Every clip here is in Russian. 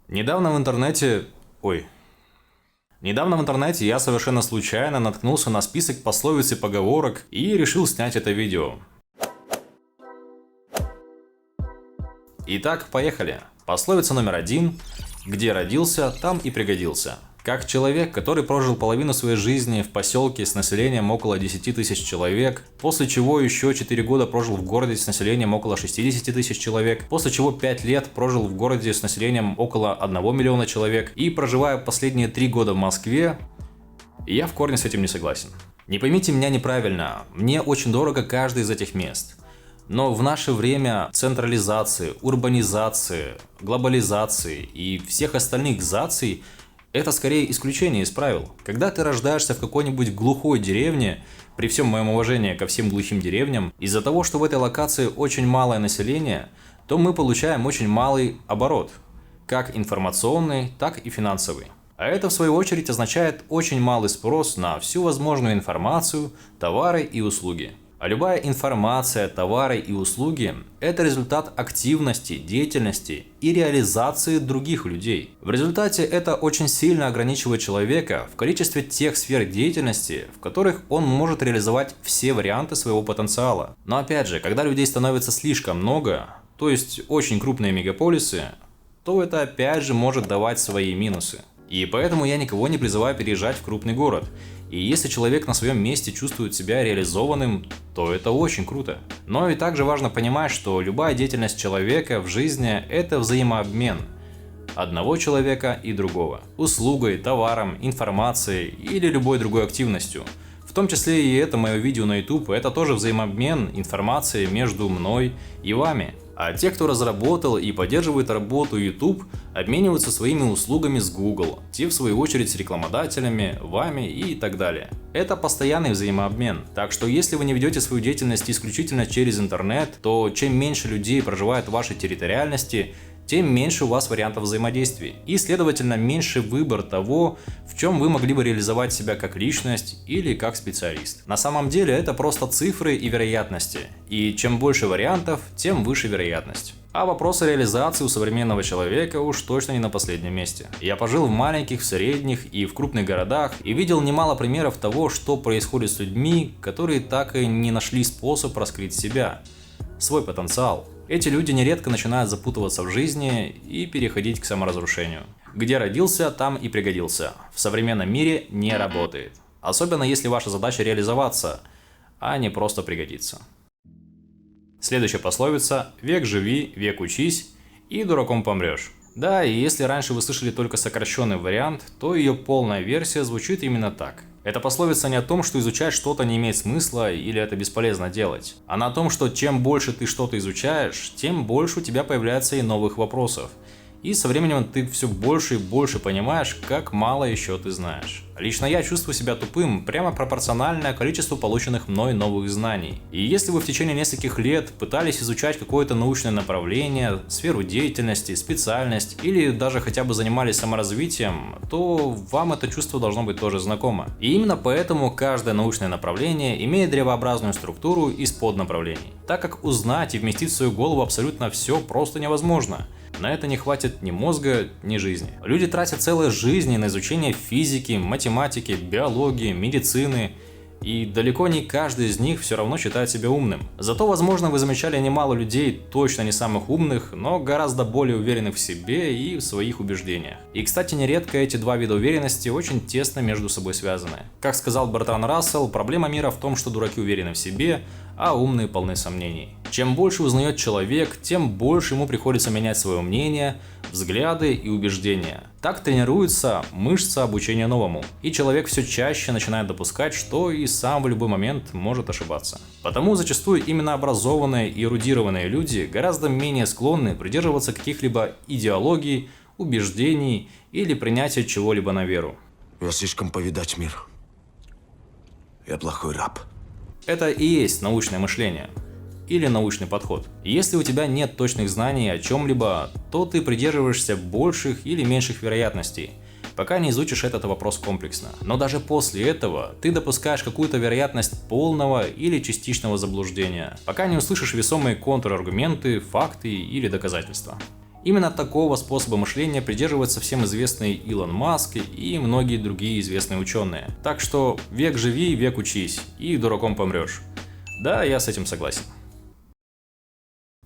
Недавно в интернете... Ой. Недавно в интернете я совершенно случайно наткнулся на список пословиц и поговорок и решил снять это видео. Итак, поехали. Пословица номер 1. Где родился, там и пригодился. Как человек, который прожил половину своей жизни в поселке с населением около 10 тысяч человек, после чего еще 4 года прожил в городе с населением около 60 тысяч человек, после чего 5 лет прожил в городе с населением около 1 миллиона человек и проживая последние 3 года в Москве, я в корне с этим не согласен. Не поймите меня неправильно, мне очень дорого каждое из этих мест. Но в наше время централизации, урбанизации, глобализации и всех остальных заций это скорее исключение из правил. Когда ты рождаешься в какой-нибудь глухой деревне, при всем моем уважении ко всем глухим деревням, из-за того, что в этой локации очень малое население, то мы получаем очень малый оборот, как информационный, так и финансовый. А это в свою очередь означает очень малый спрос на всю возможную информацию, товары и услуги. А любая информация, товары и услуги – это результат активности, деятельности и реализации других людей. В результате это очень сильно ограничивает человека в количестве тех сфер деятельности, в которых он может реализовать все варианты своего потенциала. Но опять же, когда людей становится слишком много, то есть очень крупные мегаполисы, то это опять же может давать свои минусы. И поэтому я никого не призываю переезжать в крупный город. И если человек на своем месте чувствует себя реализованным, то это очень круто. Но и также важно понимать, что любая деятельность человека в жизни – это взаимообмен одного человека и другого. Услугой, товаром, информацией или любой другой активностью. В том числе и это мое видео на YouTube – это тоже взаимообмен информацией между мной и вами. А те, кто разработал и поддерживает работу YouTube, обмениваются своими услугами с Google, те в свою очередь с рекламодателями, вами и так далее. Это постоянный взаимообмен, так что если вы не ведете свою деятельность исключительно через интернет, то чем меньше людей проживает в вашей территориальности, тем меньше у вас вариантов взаимодействий и, следовательно, меньше выбор того, в чем вы могли бы реализовать себя как личность или как специалист. На самом деле это просто цифры и вероятности, и чем больше вариантов, тем выше вероятность. А вопросы реализации у современного человека уж точно не на последнем месте. Я пожил в маленьких, в средних и в крупных городах и видел немало примеров того, что происходит с людьми, которые так и не нашли способ раскрыть себя, свой потенциал. Эти люди нередко начинают запутываться в жизни и переходить к саморазрушению. Где родился, там и пригодился. В современном мире не работает. Особенно если ваша задача реализоваться, а не просто пригодиться. Следующая пословица – век живи, век учись и дураком помрешь. Да, и если раньше вы слышали только сокращенный вариант, то ее полная версия звучит именно так. Эта пословица не о том, что изучать что-то не имеет смысла или это бесполезно делать. Она о том, что чем больше ты что-то изучаешь, тем больше у тебя появляется и новых вопросов. И со временем ты все больше и больше понимаешь, как мало еще ты знаешь. Лично я чувствую себя тупым прямо пропорционально количеству полученных мной новых знаний. И если вы в течение нескольких лет пытались изучать какое-то научное направление, сферу деятельности, специальность или даже хотя бы занимались саморазвитием, то вам это чувство должно быть тоже знакомо. И именно поэтому каждое научное направление имеет древообразную структуру из поднаправлений, так как узнать и вместить в свою голову абсолютно все просто невозможно. На это не хватит ни мозга, ни жизни. Люди тратят целые жизни на изучение физики, математики, биологии, медицины, и далеко не каждый из них все равно считает себя умным. Зато, возможно, вы замечали немало людей, точно не самых умных, но гораздо более уверенных в себе и в своих убеждениях. И, кстати, нередко эти два вида уверенности очень тесно между собой связаны. Как сказал Бертран Рассел, проблема мира в том, что дураки уверены в себе, а умные полны сомнений. Чем больше узнает человек, тем больше ему приходится менять свое мнение, взгляды и убеждения. Так тренируется мышца обучения новому, и человек все чаще начинает допускать, что и сам в любой момент может ошибаться. Потому зачастую именно образованные и эрудированные люди гораздо менее склонны придерживаться каких-либо идеологий, убеждений или принятия чего-либо на веру. Я слишком повидать мир. Я плохой раб. Это и есть научное мышление. Или научный подход. Если у тебя нет точных знаний о чем-либо, то ты придерживаешься больших или меньших вероятностей, пока не изучишь этот вопрос комплексно. Но даже после этого ты допускаешь какую-то вероятность полного или частичного заблуждения, пока не услышишь весомые контраргументы, факты или доказательства. Именно такого способа мышления придерживается всем известный Илон Маск и многие другие известные ученые. Так что век живи, век учись, и дураком помрешь. Да, я с этим согласен.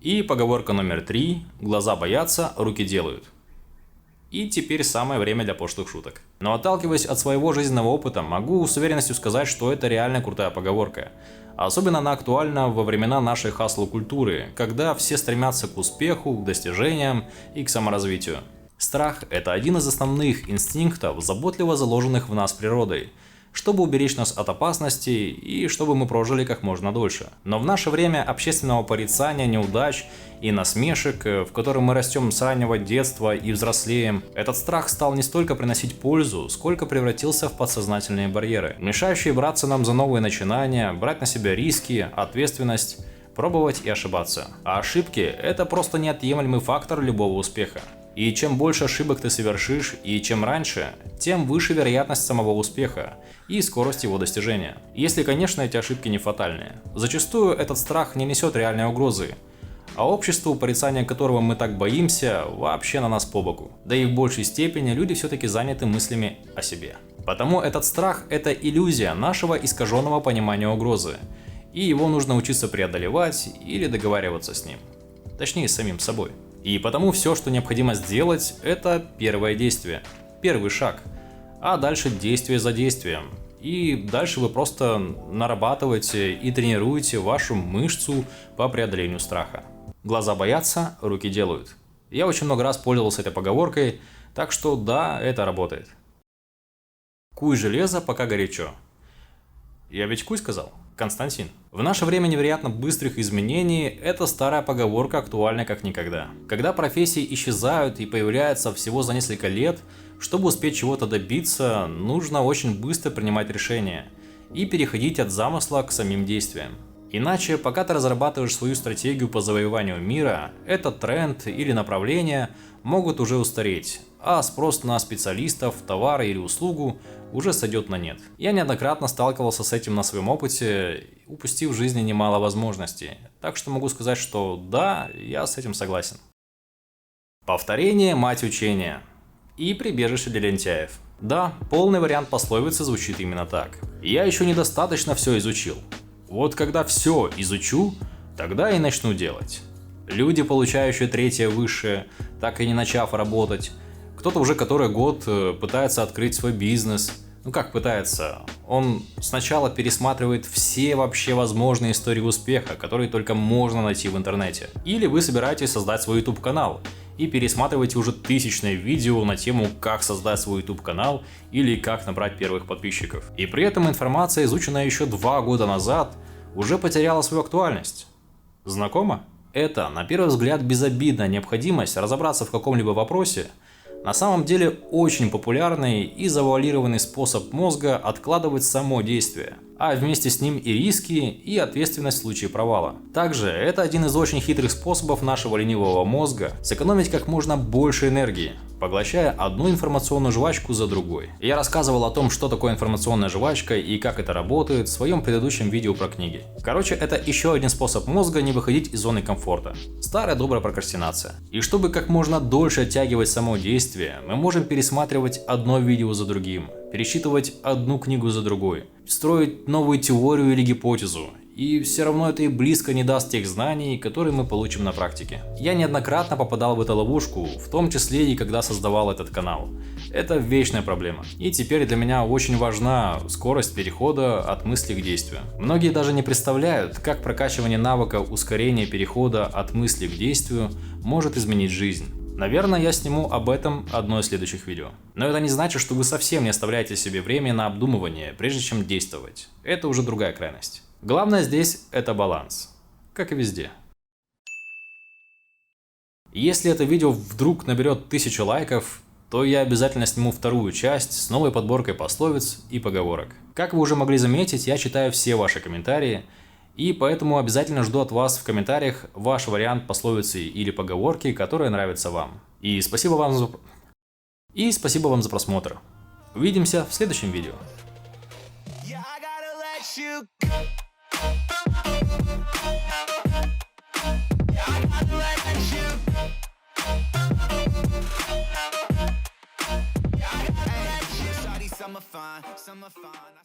И поговорка номер 3. Глаза боятся, руки делают. И теперь самое время для пошлых шуток. Но отталкиваясь от своего жизненного опыта, могу с уверенностью сказать, что это реально крутая поговорка. Особенно она актуальна во времена нашей хасл-культуры, когда все стремятся к успеху, к достижениям и к саморазвитию. Страх – это один из основных инстинктов, заботливо заложенных в нас природой, чтобы уберечь нас от опасностей и чтобы мы прожили как можно дольше. Но в наше время общественного порицания, неудач и насмешек, в котором мы растем с раннего детства и взрослеем, этот страх стал не столько приносить пользу, сколько превратился в подсознательные барьеры, мешающие браться нам за новые начинания, брать на себя риски, ответственность, пробовать и ошибаться. А ошибки – это просто неотъемлемый фактор любого успеха. И чем больше ошибок ты совершишь, и чем раньше, тем выше вероятность самого успеха и скорость его достижения. Если, конечно, эти ошибки не фатальные. Зачастую этот страх не несет реальной угрозы, а обществу, порицания которого мы так боимся, вообще на нас по боку. Да и в большей степени люди все-таки заняты мыслями о себе. Потому этот страх – это иллюзия нашего искаженного понимания угрозы, и его нужно учиться преодолевать или договариваться с ним. Точнее, с самим собой. И потому все, что необходимо сделать, это первое действие, первый шаг, а дальше действие за действием. И дальше вы просто нарабатываете и тренируете вашу мышцу по преодолению страха. Глаза боятся, руки делают. Я очень много раз пользовался этой поговоркой, так что да, это работает. Куй железо, пока горячо. Я ведь куй сказал? Константин. В наше время невероятно быстрых изменений эта старая поговорка актуальна как никогда. Когда профессии исчезают и появляются всего за несколько лет, чтобы успеть чего-то добиться, нужно очень быстро принимать решения и переходить от замысла к самим действиям. Иначе, пока ты разрабатываешь свою стратегию по завоеванию мира, этот тренд или направление могут уже устареть, а спрос на специалистов, товары или услугу уже сойдет на нет. Я неоднократно сталкивался с этим на своем опыте, упустив в жизни немало возможностей, так что могу сказать, что да, я с этим согласен. Повторение – мать учения. И прибежище для лентяев. Да, полный вариант пословицы звучит именно так. Я еще недостаточно все изучил. Вот когда все изучу, тогда и начну делать. Люди, получающие третье высшее, так и не начав работать, кто-то уже который год пытается открыть свой бизнес. Ну как пытается? Он сначала пересматривает все вообще возможные истории успеха, которые только можно найти в интернете. Или вы собираетесь создать свой YouTube канал и пересматриваете уже тысячное видео на тему, как создать свой YouTube канал или как набрать первых подписчиков. И при этом информация, изученная еще 2 года назад, уже потеряла свою актуальность. Знакомо? Это, на первый взгляд, безобидная необходимость разобраться в каком-либо вопросе, на самом деле очень популярный и завуалированный способ мозга откладывать само действие, а вместе с ним и риски, и ответственность в случае провала. Также это один из очень хитрых способов нашего ленивого мозга сэкономить как можно больше энергии, поглощая одну информационную жвачку за другой. Я рассказывал о том, что такое информационная жвачка и как это работает в своем предыдущем видео про книги. Короче, это еще один способ мозга не выходить из зоны комфорта. Старая добрая прокрастинация. И чтобы как можно дольше оттягивать само действие, мы можем пересматривать одно видео за другим, пересчитывать одну книгу за другой, строить новую теорию или гипотезу. И все равно это и близко не даст тех знаний, которые мы получим на практике. Я неоднократно попадал в эту ловушку, в том числе и когда создавал этот канал. Это вечная проблема. И теперь для меня очень важна скорость перехода от мысли к действию. Многие даже не представляют, как прокачивание навыка ускорения перехода от мысли к действию может изменить жизнь. Наверное, я сниму об этом одно из следующих видео. Но это не значит, что вы совсем не оставляете себе время на обдумывание, прежде чем действовать. Это уже другая крайность. Главное здесь – это баланс. Как и везде. Если это видео вдруг наберет 1000 лайков, то я обязательно сниму вторую часть с новой подборкой пословиц и поговорок. Как вы уже могли заметить, я читаю все ваши комментарии, и поэтому обязательно жду от вас в комментариях ваш вариант пословицы или поговорки, которая нравится вам. И спасибо вам за просмотр. Увидимся в следующем видео. I gotta let you go. Some are fine, some are fine.